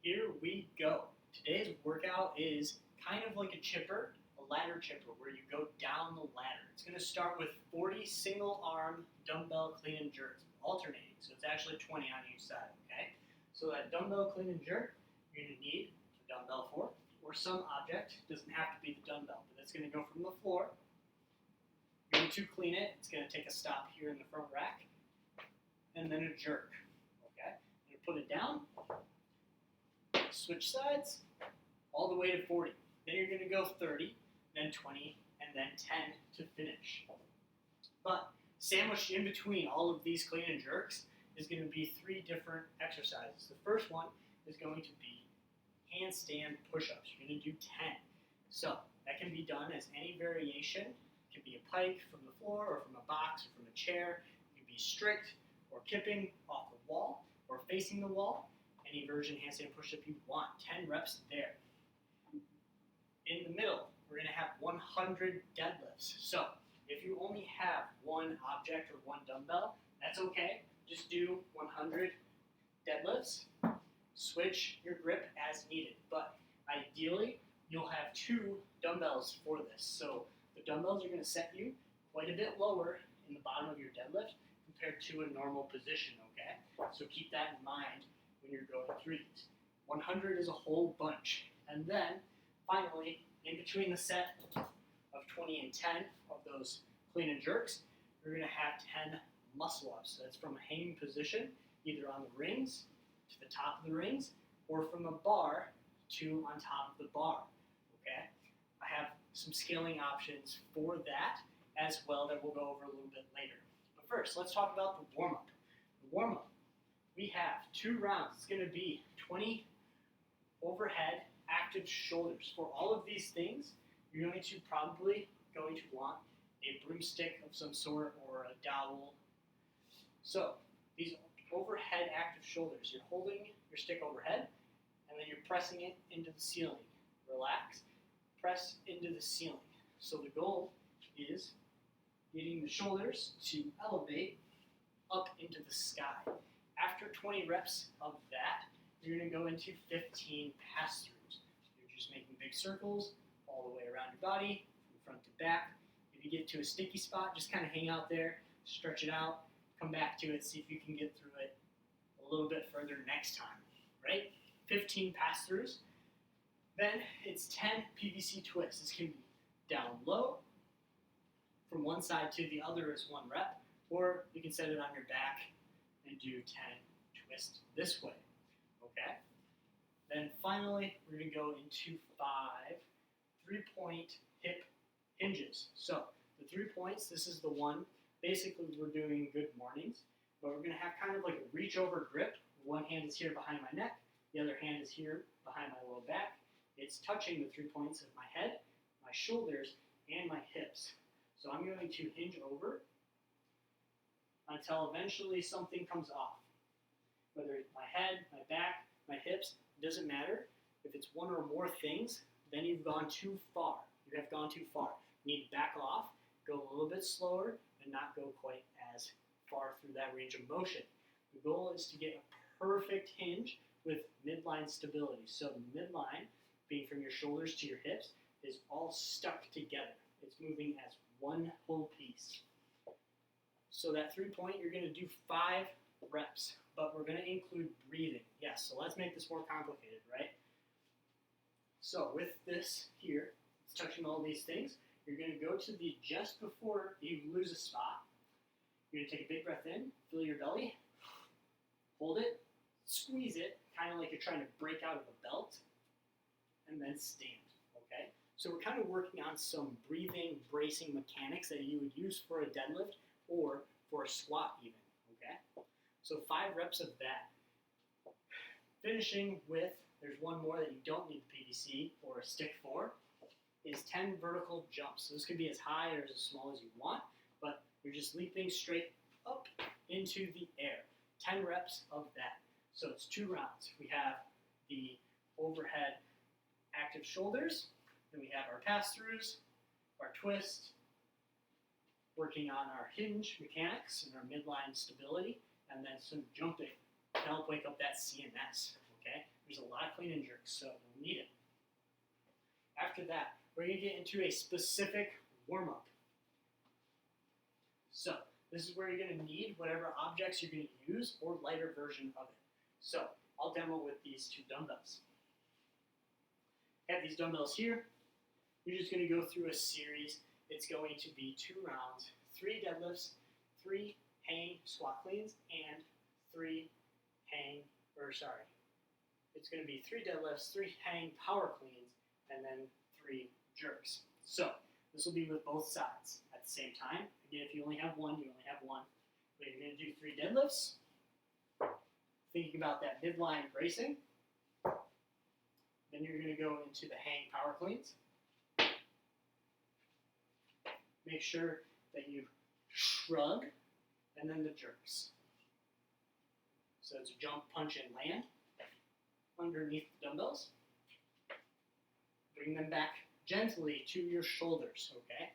Here we go. Today's workout is kind of like a chipper, a ladder chipper, where you go down the ladder. It's going to start with 40 single arm dumbbell clean and jerks, alternating. So it's actually 20 on each side, okay? So that dumbbell clean and jerk, you're going to need a dumbbell for, or some object. It doesn't have to be the dumbbell, but it's going to go from the floor. You're going to clean it. It's going to take a stop here in the front rack, and then a jerk, okay? You put it down. Switch sides, all the way to 40. Then you're going to go 30, then 20, and then 10 to finish. But sandwiched in between all of these clean and jerks is going to be 3 different exercises. The first one is going to be handstand push-ups. You're going to do 10. So that can be done as any variation. It can be a pike from the floor or from a box or from a chair. It can be strict or kipping off the wall or facing the wall. Any version handstand push-up you want. 10 reps there. In the middle, we're going to have 100 deadlifts. So if you only have one object or one dumbbell, that's okay. Just do 100 deadlifts. Switch your grip as needed. But ideally, you'll have 2 dumbbells for this. So the dumbbells are going to set you quite a bit lower in the bottom of your deadlift compared to a normal position, okay? So keep that in mind when you're going through these. 100 is a whole bunch. And then, finally, in between the set of 20 and 10 of those clean and jerks, you're going to have 10 muscle ups. So that's from a hanging position, either on the rings, to the top of the rings, or from a bar to on top of the bar, okay? I have some scaling options for that as well that we'll go over a little bit later. But first, let's talk about the warm-up. The warm-up. We have 2 rounds. It's going to be 20 overhead active shoulders. For all of these things, you're going to probably want a broomstick of some sort or a dowel. So these overhead active shoulders, you're holding your stick overhead and then you're pressing it into the ceiling. Relax, press into the ceiling. So the goal is getting the shoulders to elevate up into the sky. After 20 reps of that, you're going to go into 15 pass-throughs. You're just making big circles all the way around your body, from front to back. If you get to a sticky spot, just kind of hang out there, stretch it out, come back to it, see if you can get through it a little bit further next time, right? 15 pass-throughs. Then it's 10 PVC twists. This can be down low, from one side to the other is 1 rep, or you can set it on your back and do 10 twists this way, okay? Then finally, we're going to go into 5 3-point hip hinges. So the 3 points, this is the one. Basically, we're doing good mornings, but we're going to have kind of like a reach over grip. One hand is here behind my neck. The other hand is here behind my low back. It's touching the 3 points of my head, my shoulders, and my hips. So I'm going to hinge over until eventually something comes off. Whether it's my head, my back, my hips, it doesn't matter. If it's one or more things, then you've gone too far. You have gone too far. You need to back off, go a little bit slower, and not go quite as far through that range of motion. The goal is to get a perfect hinge with midline stability. So the midline, being from your shoulders to your hips, is all stuck together. It's moving as one whole piece. So that 3-point, you're going to do 5 reps, but we're going to include breathing. Yes, so let's make this more complicated, right? So with this here, it's touching all these things. You're going to go to the just before you lose a spot. You're going to take a big breath in, fill your belly, hold it, squeeze it, kind of like you're trying to break out of a belt, and then stand, okay? So we're kind of working on some breathing, bracing mechanics that you would use for a deadlift or for a squat even, okay? So 5 reps of that. Finishing with, there's one more that you don't need the PVC or a stick for, is 10 vertical jumps. So this could be as high or as small as you want, but you're just leaping straight up into the air. 10 reps of that. So it's 2 rounds. We have the overhead active shoulders, then we have our pass-throughs, our twist, working on our hinge mechanics and our midline stability, and then some jumping to help wake up that CNS, okay? There's a lot of clean and jerks, so you'll need it. After that, we're going to get into a specific warm-up. So this is where you're going to need whatever objects you're going to use or lighter version of it. So I'll demo with these two dumbbells. I have these dumbbells here. You're just going to go through a series. It's going to be 2 rounds, 3 deadlifts, 3 hang squat cleans, and 3 it's going to be 3 deadlifts, 3 hang power cleans, and then 3 jerks. So this will be with both sides at the same time. Again, if you only have one, you only have one. But you're going to do 3 deadlifts, thinking about that midline bracing. Then you're going to go into the hang power cleans. Make sure that you shrug, and then the jerks. So it's a jump, punch, and land underneath the dumbbells. Bring them back gently to your shoulders, okay?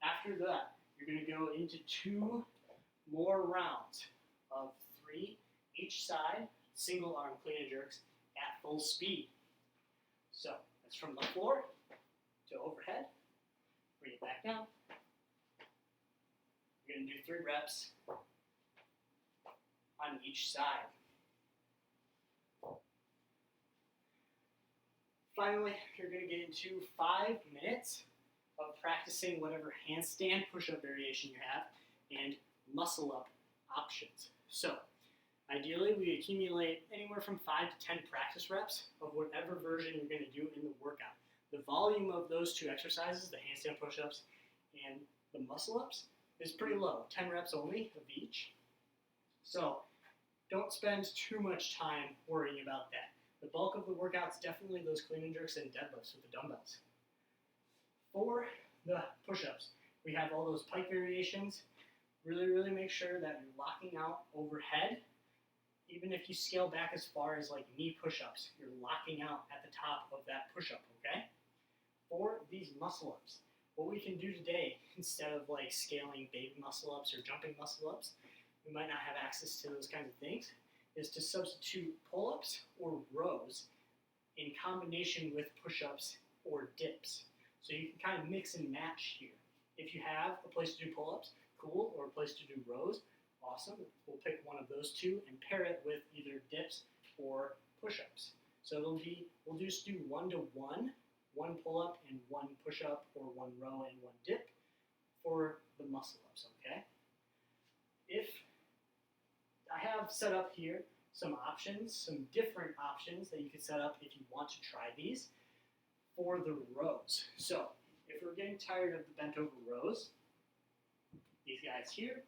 After that, you're going to go into 2 more rounds of 3 each side, single arm clean and jerks at full speed. So that's from the floor to overhead. Bring it back down. You're going to do 3 reps on each side. Finally, you're going to get into 5 minutes of practicing whatever handstand push-up variation you have and muscle-up options. So, ideally, we accumulate anywhere from 5 to 10 practice reps of whatever version you're going to do in the workout. The volume of those 2 exercises, the handstand push-ups and the muscle-ups, is pretty low, 10 reps only of each. So, don't spend too much time worrying about that. The bulk of the workout's definitely those clean and jerks and deadlifts with the dumbbells. For the push-ups, we have all those pike variations. Really make sure that you're locking out overhead. Even if you scale back as far as like knee push-ups, you're locking out at the top of that push-up, okay? For these muscle-ups, what we can do today, instead of like scaling baby muscle-ups or jumping muscle-ups, we might not have access to those kinds of things, is to substitute pull-ups or rows in combination with push-ups or dips. So you can kind of mix and match here. If you have a place to do pull-ups, cool, or a place to do rows, awesome. We'll pick one of those 2 and pair it with either dips or push-ups. So we'll just do 1-to-1, 1 pull-up and 1 push-up, or 1 row and 1 dip for the muscle-ups, okay? If I have set up here some options, some different options that you can set up if you want to try these for the rows. So if we're getting tired of the bent over rows, these guys here,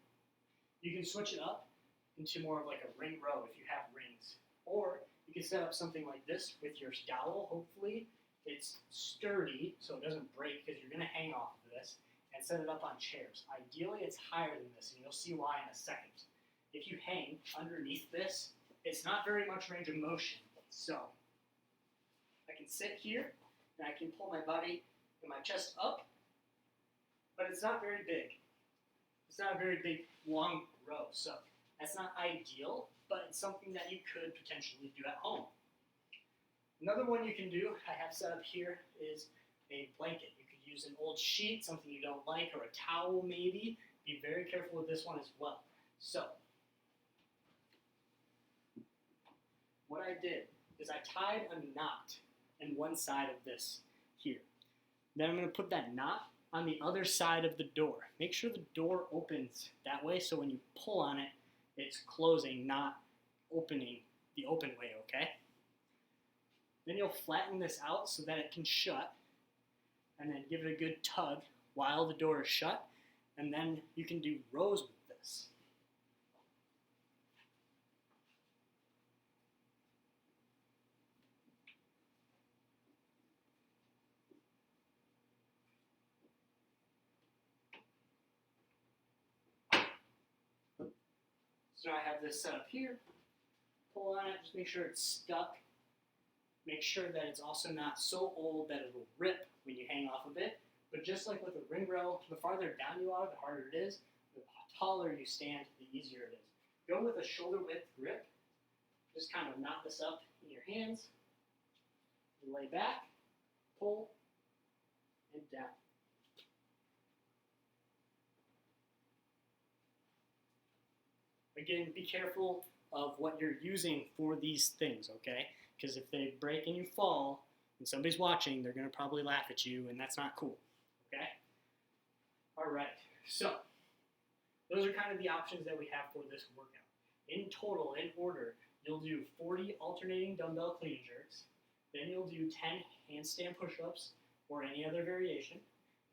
you can switch it up into more of like a ring row if you have rings. Or you can set up something like this with your dowel. Hopefully it's sturdy so it doesn't break because you're going to hang off of this, and set it up on chairs. Ideally it's higher than this, and you'll see why in a second. If you hang underneath this, it's not very much range of motion. So I can sit here and I can pull my body and my chest up, but it's not very big. It's not a very big, long row. So that's not ideal, but it's something that you could potentially do at home. Another one you can do, I have set up here, is a blanket. You could use an old sheet, something you don't like, or a towel maybe. Be very careful with this one as well. So what I did is I tied a knot in one side of this here. Then I'm going to put that knot on the other side of the door. Make sure the door opens that way so when you pull on it, it's closing, not opening the open way, okay? Then you'll flatten this out so that it can shut, and then give it a good tug while the door is shut, and then you can do rows with this. So now I have this set up here. Pull on it, just make sure it's stuck. Make sure that it's also not so old that it'll rip when you hang off of it. But just like with a ring row, the farther down you are, the harder it is. The taller you stand, the easier it is. Go with a shoulder width grip. Just kind of knot this up in your hands, and lay back, pull, and down. Again, be careful of what you're using for these things, okay? Because if they break and you fall, and somebody's watching, they're going to probably laugh at you, and that's not cool, okay? All right, so those are kind of the options that we have for this workout. In total, in order, you'll do 40 alternating dumbbell clean and jerks. Then you'll do 10 handstand push-ups or any other variation.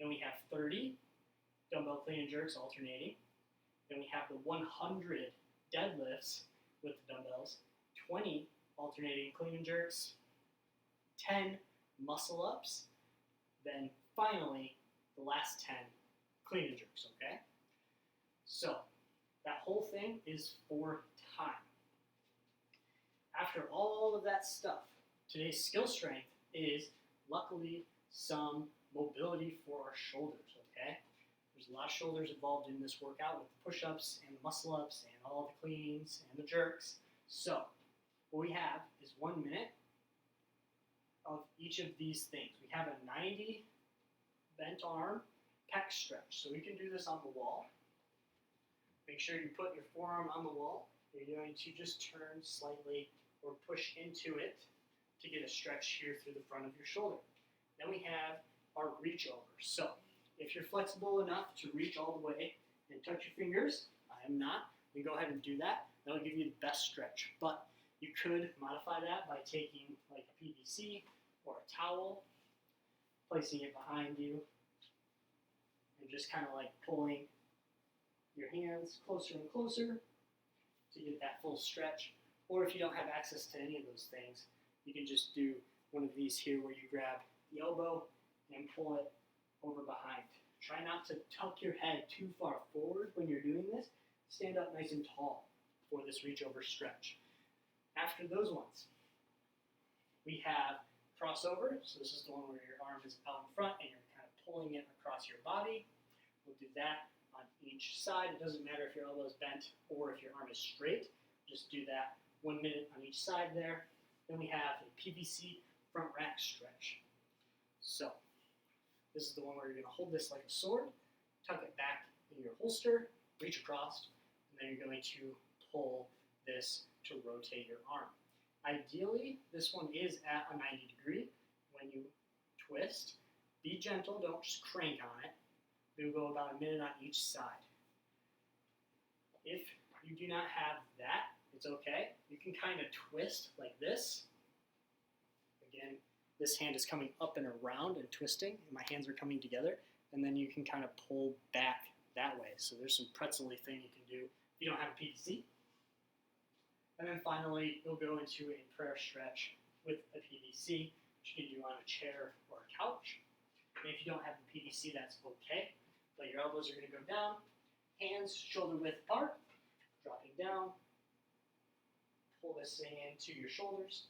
Then we have 30 dumbbell clean and jerks alternating. Then we have the 100 deadlifts with the dumbbells, 20 alternating clean and jerks, 10 muscle ups, then finally the last 10 clean and jerks, okay? So that whole thing is for time. After all of that stuff, today's skill strength is luckily some mobility for our shoulders, okay? There's a lot of shoulders involved in this workout with the push-ups and the muscle-ups and all the cleans and the jerks. So what we have is 1 minute of each of these things. We have a 90 bent arm pec stretch. So we can do this on the wall. Make sure you put your forearm on the wall. You're going to just turn slightly or push into it to get a stretch here through the front of your shoulder. Then we have our reach over. So if you're flexible enough to reach all the way and touch your fingers, I am not, then go ahead and do that. That'll give you the best stretch. But you could modify that by taking like a PVC or a towel, placing it behind you, and just kind of like pulling your hands closer and closer to get that full stretch. Or if you don't have access to any of those things, you can just do one of these here where you grab the elbow and pull it over behind. Try not to tuck your head too far forward when you're doing this. Stand up nice and tall for this reach over stretch. After those ones, we have crossover. So this is the one where your arm is out in front and you're kind of pulling it across your body. We'll do that on each side. It doesn't matter if your elbow is bent or if your arm is straight. Just do that 1 minute on each side there. Then we have a PVC front rack stretch. So this is the one where you're going to hold this like a sword, tuck it back in your holster, reach across, and then you're going to pull this to rotate your arm. Ideally, this one is at a 90 degree. When you twist, be gentle, don't just crank on it. We'll go about a minute on each side. If you do not have that, it's okay. You can kind of twist like this. Again, this hand is coming up and around and twisting, and my hands are coming together, and then you can kind of pull back that way. So there's some pretzel-y thing you can do if you don't have a PVC. And then finally, you'll go into a prayer stretch with a PVC, which you can do on a chair or a couch. And if you don't have the PVC, that's okay. But your elbows are going to go down, hands shoulder width apart, dropping down. Pull this thing into your shoulders,